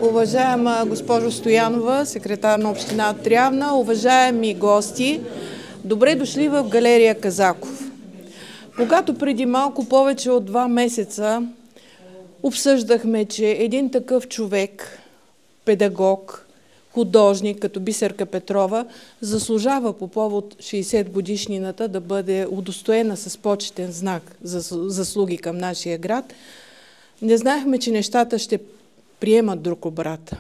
Уважаема госпожо Стоянова, секретар на община Трявна, уважаеми гости, добре дошли в галерия Казаков. Когато преди малко повече от 2 месеца обсъждахме, че един такъв човек, педагог, художник, като Бисерка Петрова, заслужава по повод 60 годишнината да бъде удостоена с почетен знак за заслуги към нашия град, не знаехме, че нещата ще приемат друг обрат.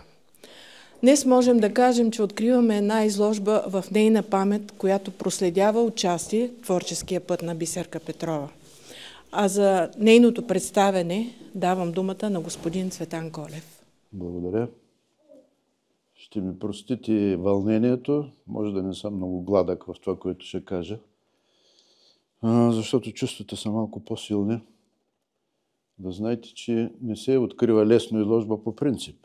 Днес можем да кажем, че откриваме една изложба в нейна памет, която проследява отчасти творческия път на Бисерка Петрова. А за нейното представяне давам думата на господин Цветан Колев. Благодаря. Ще ми простите вълнението. Може да не съм много гладък в това, което ще кажа, защото чувствата са малко по-силни. Да знаете, че не се открива лесно изложба по принцип.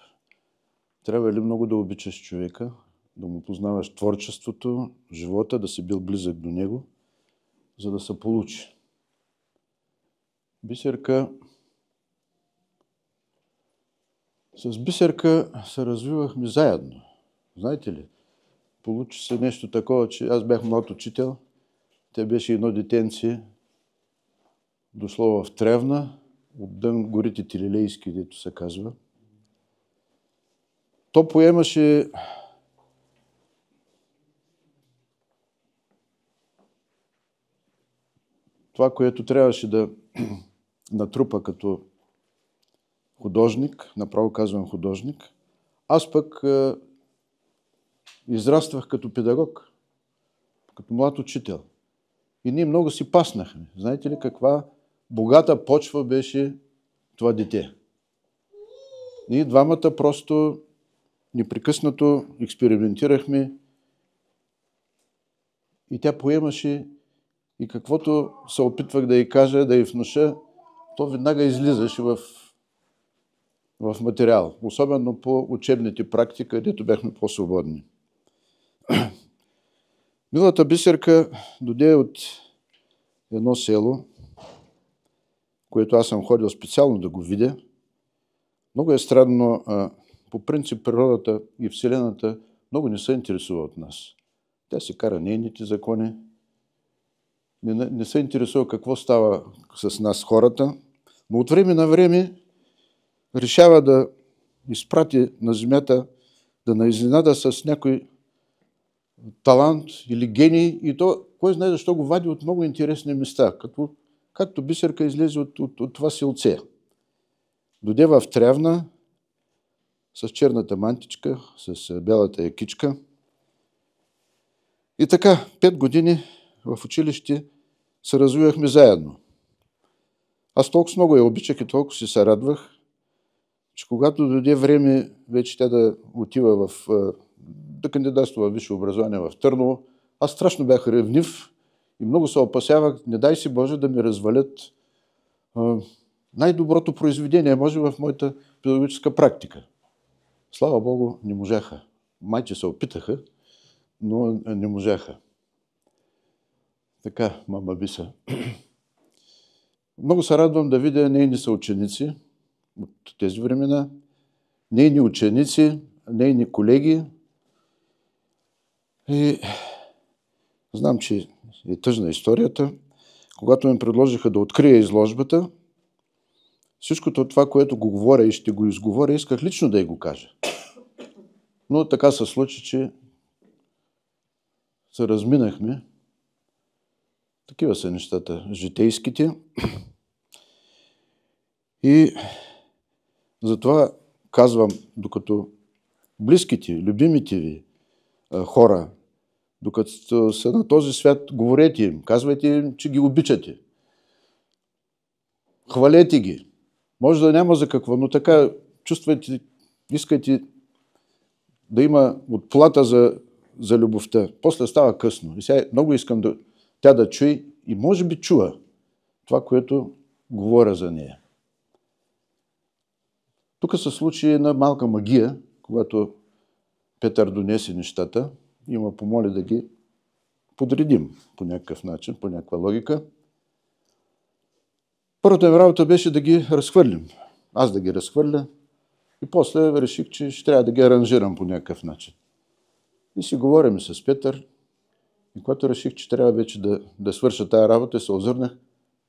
Трябва ли много да обичаш човека, да му познаваш творчеството, живота, да си бил близък до него, за да се получи. С Бисерка се развивахме заедно. Знаете ли, получи се нещо такова, че аз бях млад учител, тя беше едно детенце, дошло в Тревна, отдън горите Тилилейски, дето се казва. То поемаше това, което трябваше да натрупа като художник, направо казвам художник. Аз пък израствах като педагог, като млад учител. И ние много си паснахме. Знаете ли каква богата почва беше това дете? Ние двамата просто непрекъснато експериментирахме и тя поемаше и каквото се опитвах да й кажа, да й внуша, то веднага излизаше в материал. Особено по учебните практики, където бяхме по-свободни. Милата Бисерка дойде от едно село, което аз съм ходил специално да го видя. Много е странно, по принцип природата и Вселената много не се интересува от нас. Тя си кара нейните закони, не се интересува какво става с нас хората, но от време на време решава да изпрати на земята, да наизненада с някой талант или гений и то, кой знае защо го вади от много интересни места, както Бисерка излезе от това селце. Дойде в Трявна с черната мантичка, с бялата якичка. И така, 5 години в училище се развивахме заедно. Аз толкова много я обичах и толкова си се радвах, че когато дойде време вече тя да отива да кандидатства в висше образование в Търново, аз страшно бях ревнив и много се опасявах, не дай си Боже да ми развалят най-доброто произведение, може в моята педагогическа практика. Слава Богу, не можаха. Майче се опитаха, но не можаха. Така, мама Биса. Много се радвам да видя нейни съученици от тези времена, нейни ученици, нейни колеги. И знам, че е тъжна историята. Когато ми предложиха да открия изложбата, всичкото това, което го говоря и ще го изговоря, исках лично да й го кажа. Но така се случи, че се разминахме. Такива са нещата, житейските. И затова казвам, докато близките, любимите ви хора, докато са на този свят, говорете им, казвайте им, че ги обичате. Хвалете ги. Може да няма за какво, но така чувствайте, искайте да има отплата за любовта. После става късно. И сега много искам тя да чуе и може би чува това, което говоря за нея. Тук се случи една малка магия, когато Петър донесе нещата и ме помоли да ги подредим по някакъв начин, по някаква логика. Първата ми работа беше да ги разхвърлим. Аз да ги разхвърля, И после реших, че ще трябва да ги аранжирам по някакъв начин. И си говорим с Петър. И когато реших, че трябва вече да свърша тая работа, се озърнах,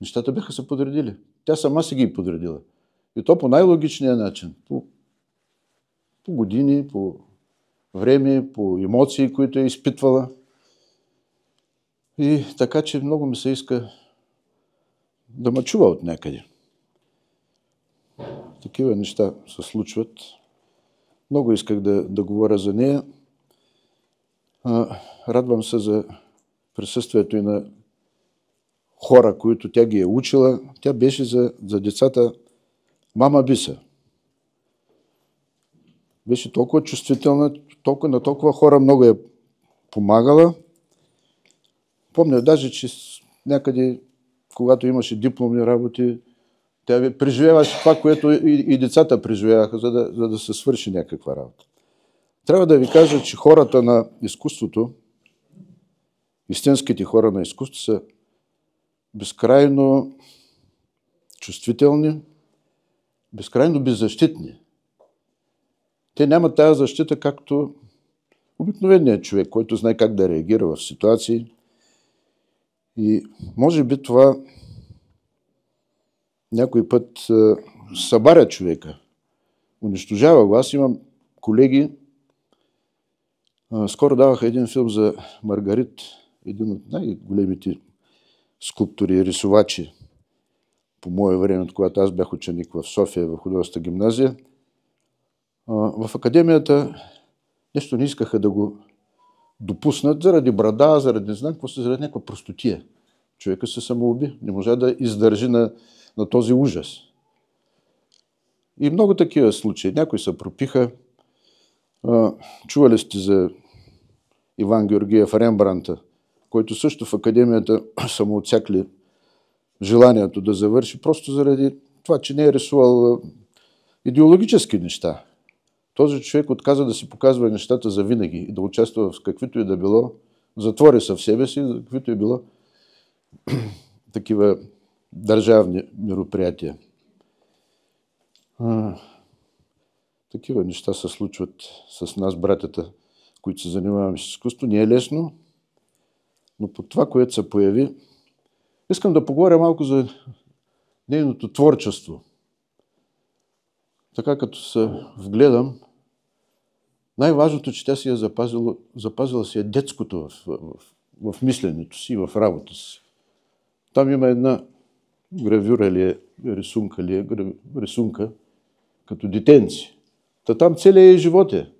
нещата бяха се подредили. Тя сама си ги подредила. И то по най-логичния начин. По години, по време, по емоции, които е изпитвала. И така, че много ми се иска да ме чува от някъде. Такива неща се случват. Много исках да говоря за нея. Радвам се за присъствието и на хора, които тя ги е учила. Тя беше за децата мама Биса. Беше толкова чувствителна, на толкова хора много е помагала. Помня даже, че някъде, когато имаше дипломни работи, тя преживяваше това, което и децата преживяваха, за да се свърши някаква работа. Трябва да ви кажа, че хората на изкуството, истинските хора на изкуството са безкрайно чувствителни, безкрайно беззащитни. Те нямат тази защита, както обикновеният човек, който знае как да реагира в ситуации. И може би това някой път събаря човека, унищожава го. Аз имам колеги, скоро даваха един филм за Маргарит, един от най-големите скулптори и рисувачи по мое време, когато аз бях ученик в София, в художествената гимназия. В академията нещо не искаха да го допуснат заради брада, заради не знам какво, заради някаква простотия. Човека се самоуби, не можа да издържи на този ужас. И много такива случаи. Някои се пропиха. Чували сте за Иван Георгиев Рембранта, който също в академията са му отсякли желанието да завърши, просто заради това, че не е рисувал идеологически неща. Този човек отказа да си показва нещата за винаги и да участва в каквито и да било, затвори се в себе си, за каквито и било такива държавни мероприятия. Такива неща се случват с нас, братята, които се занимаваме с изкуство. Не е лесно, но по това, което се появи, искам да поговоря малко за нейното творчество. Така като се вгледам, най-важното, че тя си е запазила си е детското в мисленето си и в работа си. Там има една гравюра ли е, рисунка, като детенци. Та там целият живот е.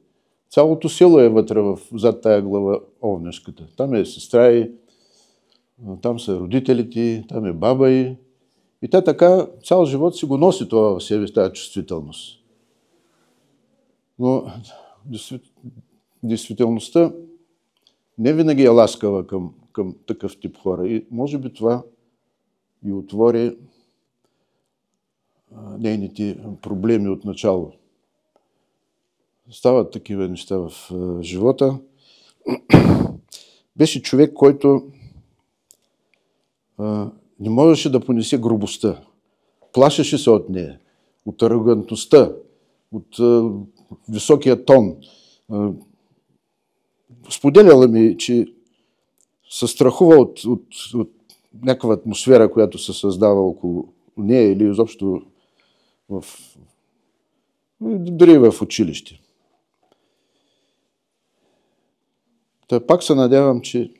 Цялото село е вътре зад тая глава овнешката. Там е сестра и там са родителите, там е баба и тя така цял живот си го носи това в себе, тази чувствителност. Но действителността не винаги е ласкава към такъв тип хора. И може би това и отвори нейните проблеми от начало. Стават такива неща в живота. Беше човек, който не можеше да понесе грубостта. Плашеше се от нея, от арогантността, от високия тон. Споделяла ми, че се страхува от някаква атмосфера, която се създава около нея или изобщо дори в училище. Та пак се надявам, че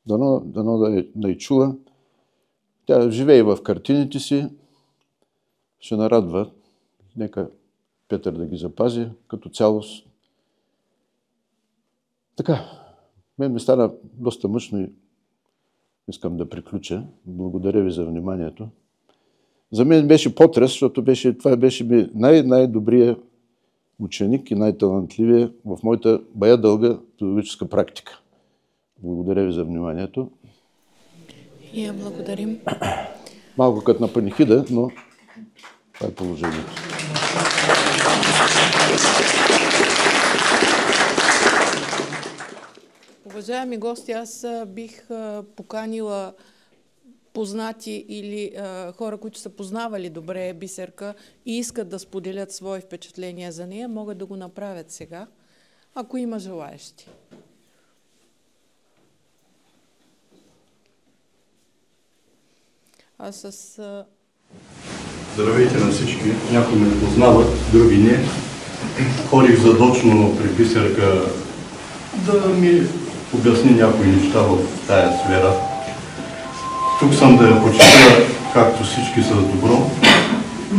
дано да е чула. Тя живее в картините си, ще нарадва. Нека Петър да ги запази като цялост. Така, мен ми стана доста мъчно и искам да приключа. Благодаря ви за вниманието. За мен беше потрес, защото това беше ми най-добрият ученик и най-талантливия в моята бая дълга педагогическа практика. Благодаря ви за вниманието. И я благодарим. Малко като на панихида, но това е положението. Уважаеми гости, аз бих поканила познати или хора, които са познавали добре Бисерка и искат да споделят свои впечатления за нея, могат да го направят сега, ако има желаещи. Здравейте на всички. Някои ме познават, други не. Ходих задочно при Бисерка да ми обясни някои неща в тая сфера. Тук съм да я почитя, както всички с добро,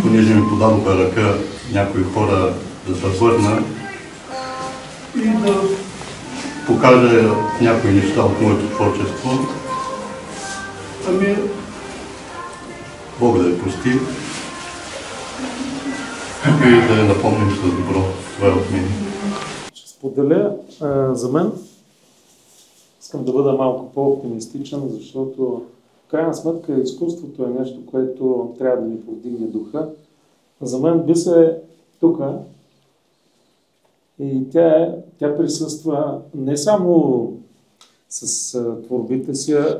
понеже ми подадоха ръка някои хора да се върна и да покажа някои неща от моето творчество. Ами, Бог да я прости и да я напомним с добро. Това е от мен. Ще споделя за мен. Искам да бъда малко по-оптимистичен, защото в крайна сметка изкуството е нещо, което трябва да ни повдигне духа. За мен Бисер е тук и тя присъства не само с творбите си, а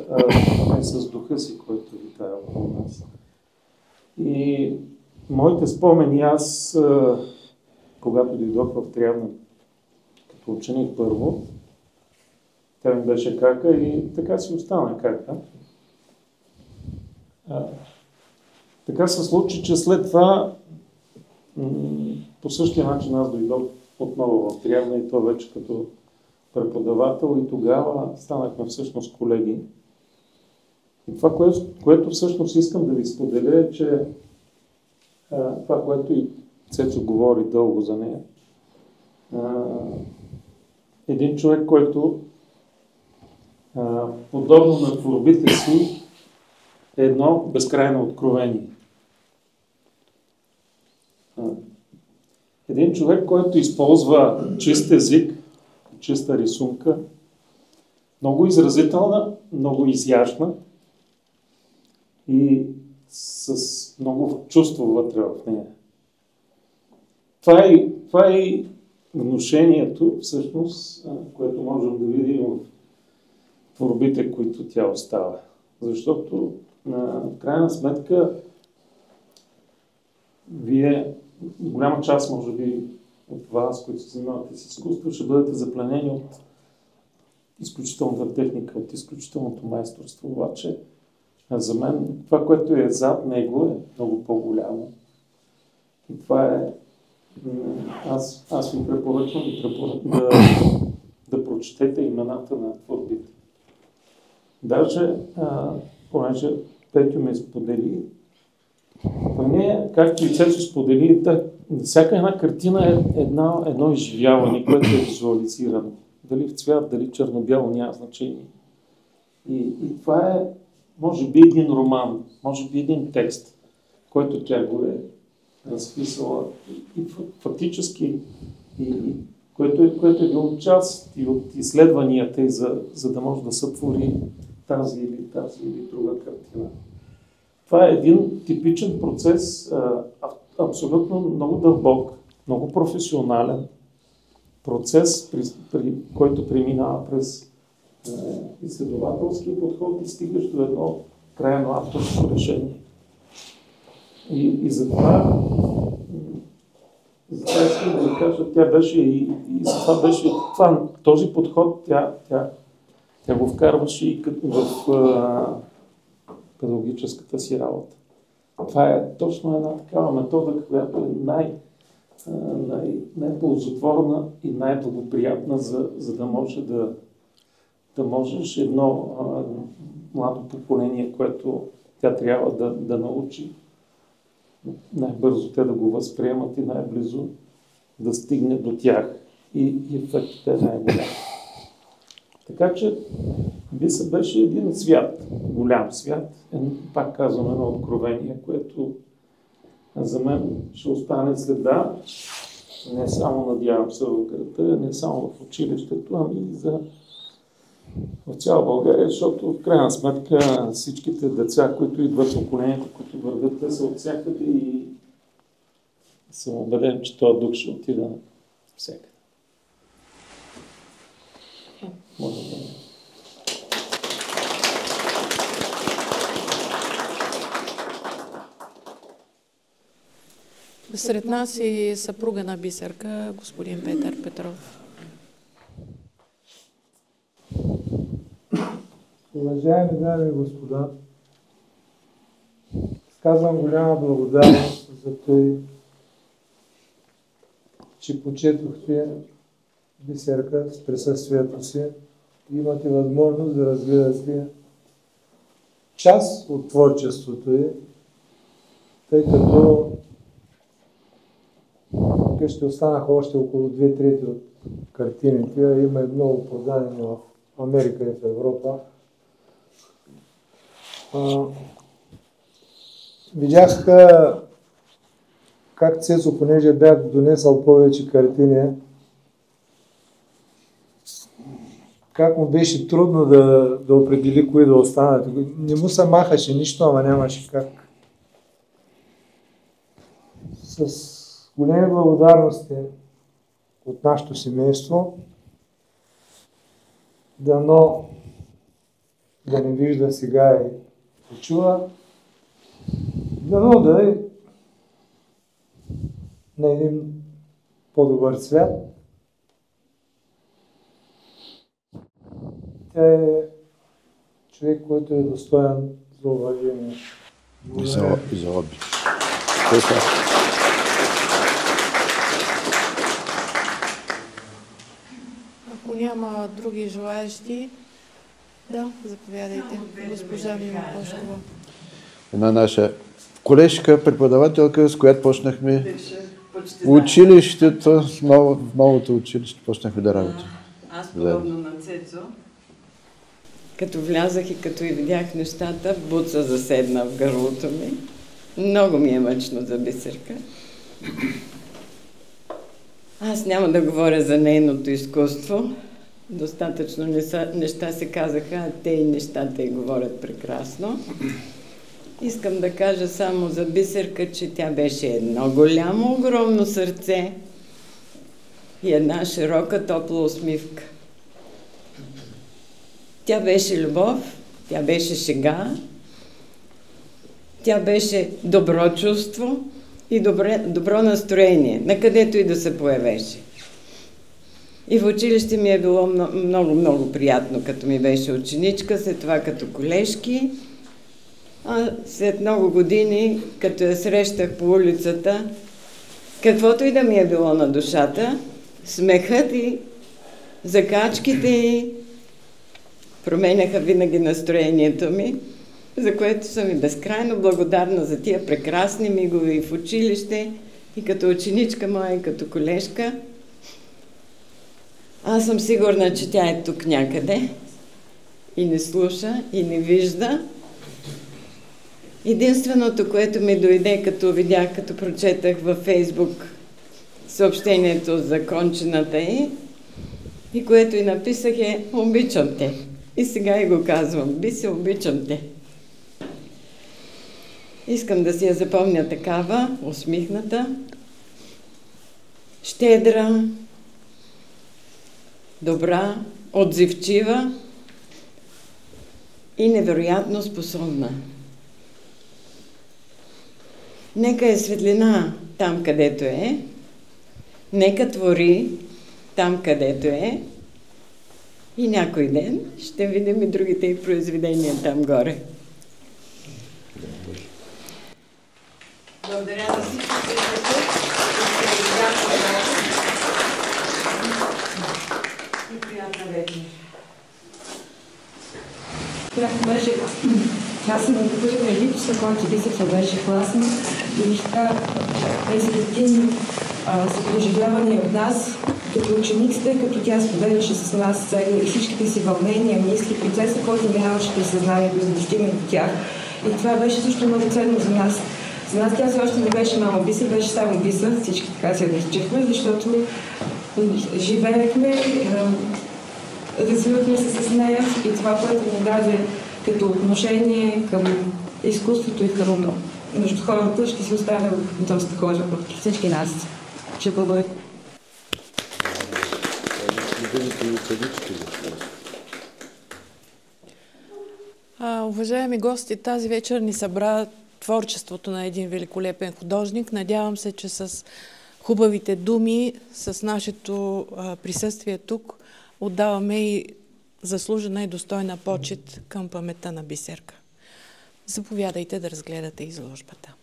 и с духа си, който витае около нас. И моите спомени, аз, когато дойдох в Трявна, като ученик първо, тя ми беше кака и така си остана кака. Така се случи, че след това по същия начин аз дойдох отново в Трявна и то вече като преподавател и тогава станахме всъщност колеги. И това, което всъщност искам да ви споделя е, че това, което и Цецо говори дълго за нея, един човек, който подобно на творбите си е едно безкрайно откровение. Един човек, който използва чист език, чиста рисунка, много изразителна, много изящна и с много чувство вътре в нея. Това е внушението, всъщност, което можем да видим в творбите, които тя остава. Защото, в крайна сметка, вие, голяма част, може би, от вас, които се занимавате с изкуство, ще бъдете запленени от изключителната техника, от изключителното майсторство. Обаче, за мен, това, което е зад него, е много по-голямо. И това е... Аз ви препоръчвам да прочетете имената на творбите. Даже, понеже Петю ме сподели, при нея, както и Цецо сподели, всяка една картина е едно изживяване, което е визуализирано. Дали в цвят, дали черно-бяло, няма значение. И това е, може би, един роман, може би един текст, който тя го е разписала. И фактически, което е било част и от изследванията й, за да може да сътвори тази или друга картина. Това е един типичен процес, абсолютно много дълбок, много професионален процес, който преминава през изследователски подход и стигаш до едно крайно авторско решение. И затова искам да ви кажа, тя беше и затова беше този подход, тя го вкарваше и в педагогическата си работа. Това е точно една такава метода, която е най-ползотворна и най-благоприятна, за да може да можеш едно младо поколение, което тя трябва да научи, най-бързо те да го възприемат и най-близо да стигне до тях. И ефектът е най-голям. Така че Бисер беше един свят, голям свят, пак казвам, едно откровение, което за мен ще остане следа, не само, надявам се, в града, не само в училището, ами и в цяла България, защото в крайна сметка всичките деца, които идват, поколението, които вървят, те са от всякъде и съм убеден, че този дух ще отида всякъде. Може да Сред нас и съпруга на Бисерка, господин Петър Петров. Уважаеми дами и господа, изказвам голяма благодарност за той, че почетохте Бисерка с присъствието си и имате възможност да разгледате част от творчеството ѝ, тъй като тук ще останаха още около 2/3 от картините, а има и много продадени в Америка и в Европа. Видях как Цецо, понеже бях донесъл повече картини, как му беше трудно да определи кои да останат. Не му се махаше нищо, ама нямаше как. С големи благодарности от нашето семейство, дано да не вижда сега и да чува, дано да е на един по-добър свят. Тя е човек, който е достоен за уважение. И за обич. Ако няма други желаещи, да, заповядайте, госпожа Мила Кошкова. Една наша колежка, преподавателка, с която почнахме училището, в новото училище почнахме да работим. Аз подобно на Цецо, като влязах и като и видях нещата, буца заседна в гърлото ми. Много ми е мъчно за Бисерка. Аз няма да говоря за нейното изкуство. Достатъчно неща се казаха, а те и нещата й говорят прекрасно. Искам да кажа само за Бисерка, че тя беше едно голямо, огромно сърце и една широка, топла усмивка. Тя беше любов, тя беше шега, тя беше добро чувство и добро настроение, накъдето и да се появеше. И в училище ми е било много, много приятно, като ми беше ученичка, след това като колежки. А след много години, като я срещах по улицата, каквото и да ми е било на душата, смехът и закачките й променяха винаги настроението ми, за което съм и безкрайно благодарна за тия прекрасни мигове и в училище, и като ученичка моя, и като колежка. Аз съм сигурна, че тя е тук някъде и не слуша, и не вижда. Единственото, което ми дойде, като видях, като прочетах във Фейсбук съобщението за кончината й, и което и написах е: обичам те. И сега и го казвам: Биси, обичам те. Искам да си я запомня такава, усмихната, щедра, добра, отзивчива и невероятно способна. Нека е светлина там, където е, нека твори там, където е, и някой ден ще видим и другите й произведения там горе. Благодаря на всички, които и приятна вечер. Беше, аз съм напълно единството, който Бисерка беше класна и тези години са преживявани от нас, като учениците, като тя споделяше с нас и всичките си вълнения, мисли, процеса, който минаваше през съзнанието, за да стигне до тях. И това беше също много ценно за нас. За нас тя все още не беше мама Бисер, беше само Бисер, всички така се наричахме, защото живеехме, развивахме се с нея и това, което ни даде като отношение към изкуството и към между хората, ще си остане доста хора от всички нас. Ще благодаря. Уважаеми гости, тази вечер ни събра творчеството на един великолепен художник. Надявам се, че с хубавите думи, с нашето присъствие тук, отдаваме и заслужена и достойна почит към паметта на Бисерка. Заповядайте да разгледате изложбата.